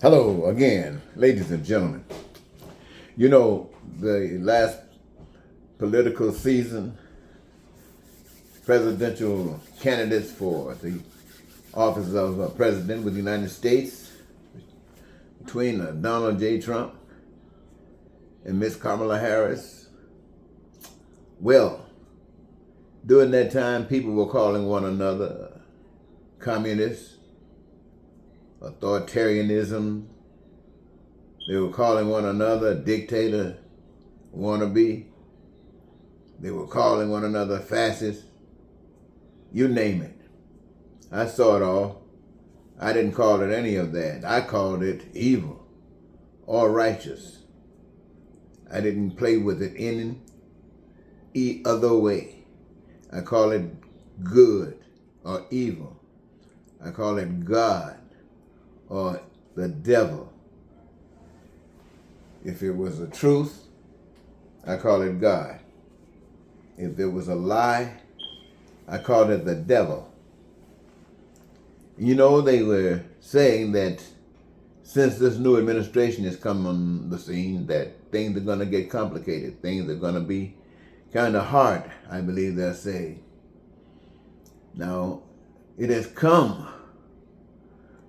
Hello again, ladies and gentlemen. You know, the last political season, presidential candidates for the office of President of the United States, between Donald J. Trump and Miss Kamala Harris. Well, during that time, people were calling one another communists, authoritarianism. They were calling one another dictator wannabe. They were calling one another fascist. You name it. I saw it all. I didn't call it any of that. I called it evil or righteous. I didn't play with it any other way. I call it good or evil. I call it God or the devil. If it was a truth, I call it God. If there was a lie, I called it the devil. You know, they were saying that since this new administration has come on the scene, that things are going to get complicated. Things are going to be kind of hard, I believe they're saying. Now, it has come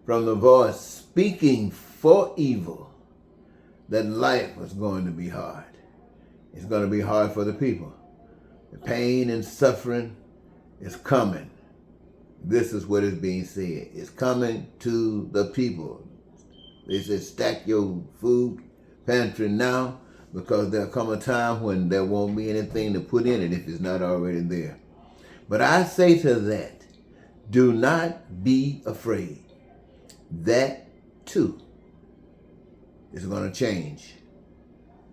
from the voice speaking for evil that life was going to be hard. It's going to be hard for the people. The pain and suffering is coming. This is what is being said. It's coming to the people. They said, stack your food pantry now, because there'll come a time when there won't be anything to put in it if it's not already there. But I say to that, do not be afraid. That too is going to change.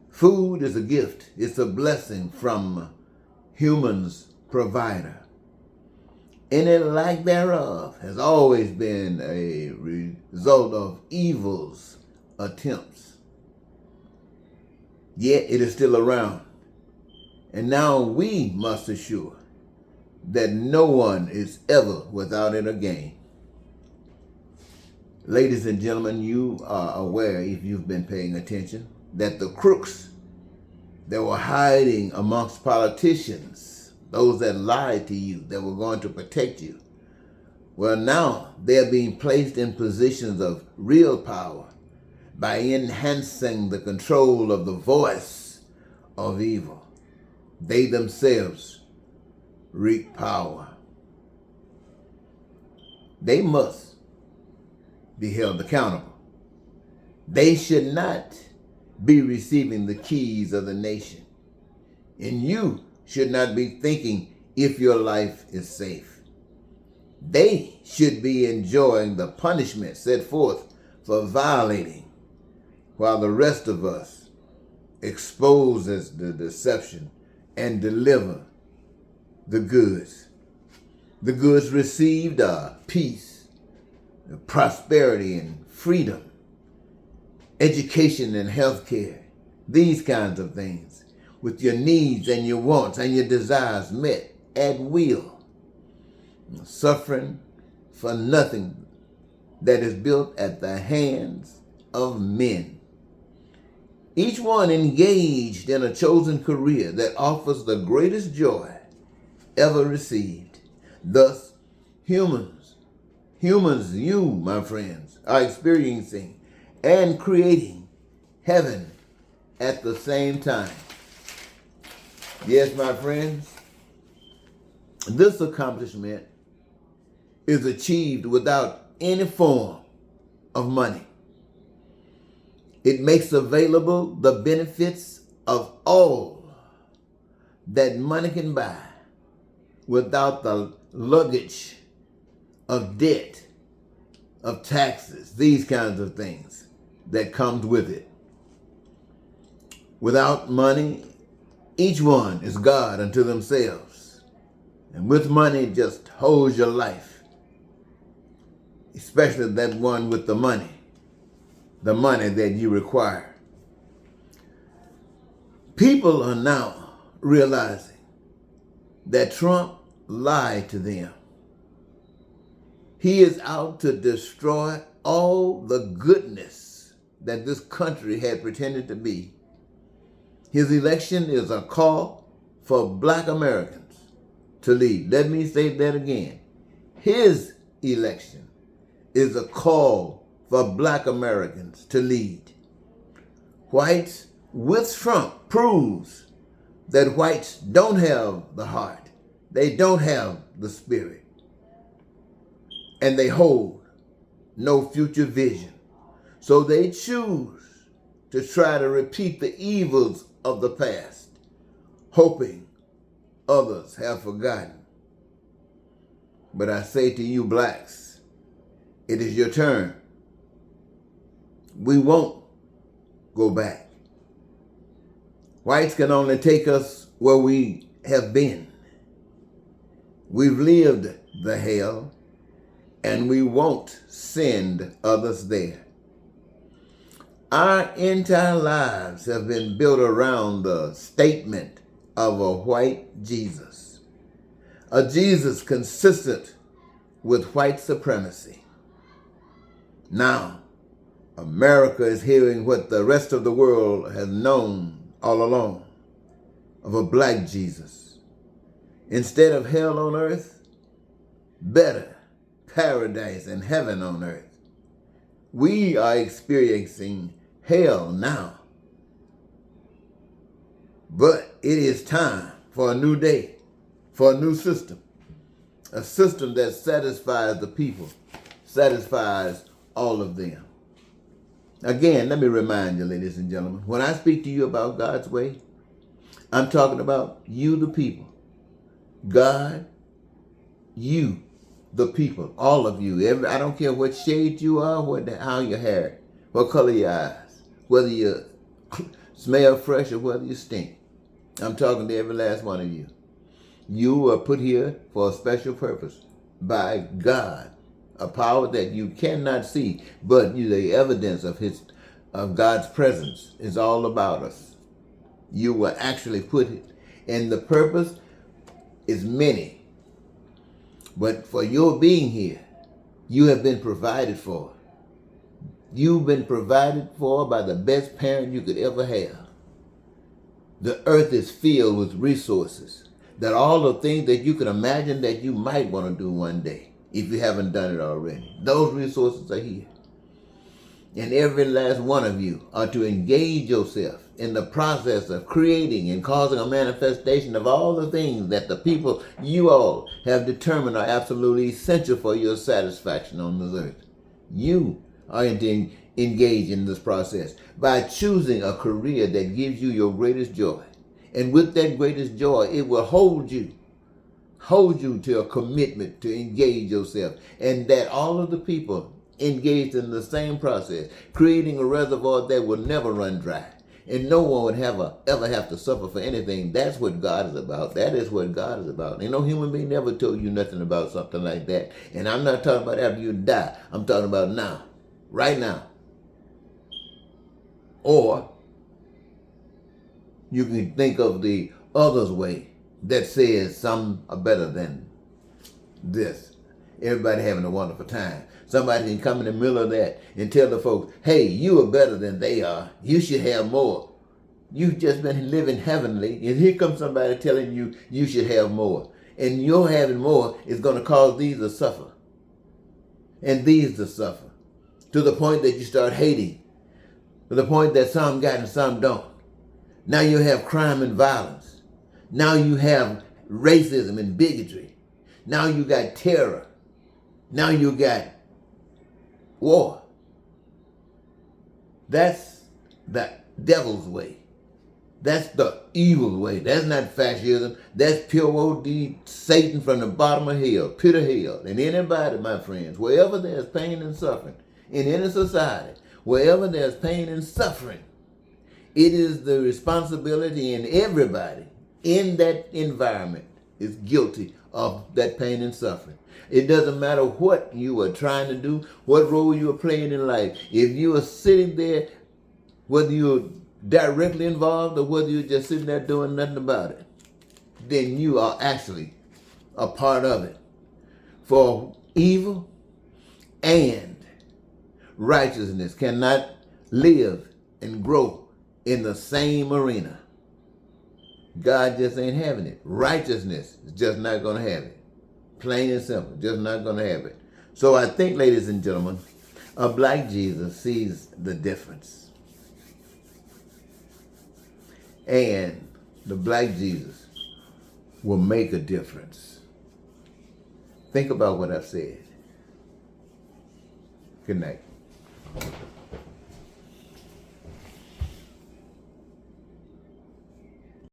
Food is a gift. It's a blessing from human's provider. Any lack thereof has always been a result of evil's attempts. Yet it is still around. And now we must assure that no one is ever without it again. Ladies and gentlemen, you are aware, if you've been paying attention, that the crooks that were hiding amongst politicians, those that lied to you, that were going to protect you, well, now they're being placed in positions of real power by enhancing the control of the voice of evil. They themselves wreak power. They must be held accountable. They should not be receiving the keys of the nation. And you should not be thinking if your life is safe. They should be enjoying the punishment set forth for violating, while the rest of us exposes the deception and deliver the goods. The goods received are peace, prosperity and freedom, education and health care, these kinds of things, with your needs and your wants and your desires met at will. Suffering for nothing that is built at the hands of men. Each one engaged in a chosen career that offers the greatest joy ever received. Thus, humans, you, my friends, are experiencing and creating heaven at the same time. Yes, my friends, this accomplishment is achieved without any form of money. It makes available the benefits of all that money can buy without the luggage of debt, of taxes, these kinds of things that comes with it. Without money, each one is God unto themselves. And with money, it just holds your life. Especially that one with the money that you require. People are now realizing that Trump lied to them. He is out to destroy all the goodness that this country had pretended to be. His election is a call for black Americans to lead. Let me say that again. His election is a call for black Americans to lead. Whites with Trump proves that whites don't have the heart. They don't have the spirit. And they hold no future vision. So they choose to try to repeat the evils of the past, hoping others have forgotten. But I say to you blacks, it is your turn. We won't go back. Whites can only take us where we have been. We've lived the hell, and we won't send others there. Our entire lives have been built around the statement of a white Jesus, a Jesus consistent with white supremacy. Now, America is hearing what the rest of the world has known all along, of a black Jesus. Instead of hell on earth, better paradise and heaven on earth. We are experiencing hell now. But it is time for a new day, for a new system. A system that satisfies the people, satisfies all of them. Again, let me remind you, ladies and gentlemen, when I speak to you about God's way, I'm talking about you, the people. God, you, the people, all of you. I don't care what shade you are, how your hair, what color your eyes, whether you smell fresh or whether you stink. I'm talking to every last one of you. You are put here for a special purpose by God, a power that you cannot see, but the evidence of God's presence is all about us. You were actually put it, and the purpose is many. But for your being here, you have been provided for. You've been provided for by the best parent you could ever have. The earth is filled with resources, that all the things that you can imagine that you might want to do one day, if you haven't done it already. Those resources are here. And every last one of you are to engage yourself in the process of creating and causing a manifestation of all the things that the people you all have determined are absolutely essential for your satisfaction on this earth. You are to engage in this process by choosing a career that gives you your greatest joy. And with that greatest joy, it will hold you to a commitment to engage yourself. And that all of the people engaged in the same process, creating a reservoir that will never run dry. And no one would ever have to suffer for anything. That's what God is about. That is what God is about. Ain't no human being never told you nothing about something like that. And I'm not talking about after you die. I'm talking about now. Right now. Or you can think of the other's way that says some are better than this. Everybody having a wonderful time. Somebody can come in the middle of that and tell the folks, hey, you are better than they are. You should have more. You've just been living heavenly, and here comes somebody telling you you should have more. And your having more is going to cause these to suffer. And these to suffer. To the point that you start hating. To the point that some got and some don't. Now you have crime and violence. Now you have racism and bigotry. Now you got terror. Now you got war. That's the devil's way. That's the evil way. That's not fascism. That's pure OD Satan from the bottom of hell, pit of hell. And anybody, my friends, wherever there's pain and suffering, in any society, wherever there's pain and suffering, it is the responsibility, and everybody in that environment is guilty of that pain and suffering. It doesn't matter what you are trying to do, what role you are playing in life. If you are sitting there, whether you're directly involved or whether you're just sitting there doing nothing about it, then you are actually a part of it. For evil and righteousness cannot live and grow in the same arena. God just ain't having it. Righteousness is just not going to have it. Plain and simple, just not going to have it. So I think, ladies and gentlemen, a black Jesus sees the difference. And the black Jesus will make a difference. Think about what I've said. Good night.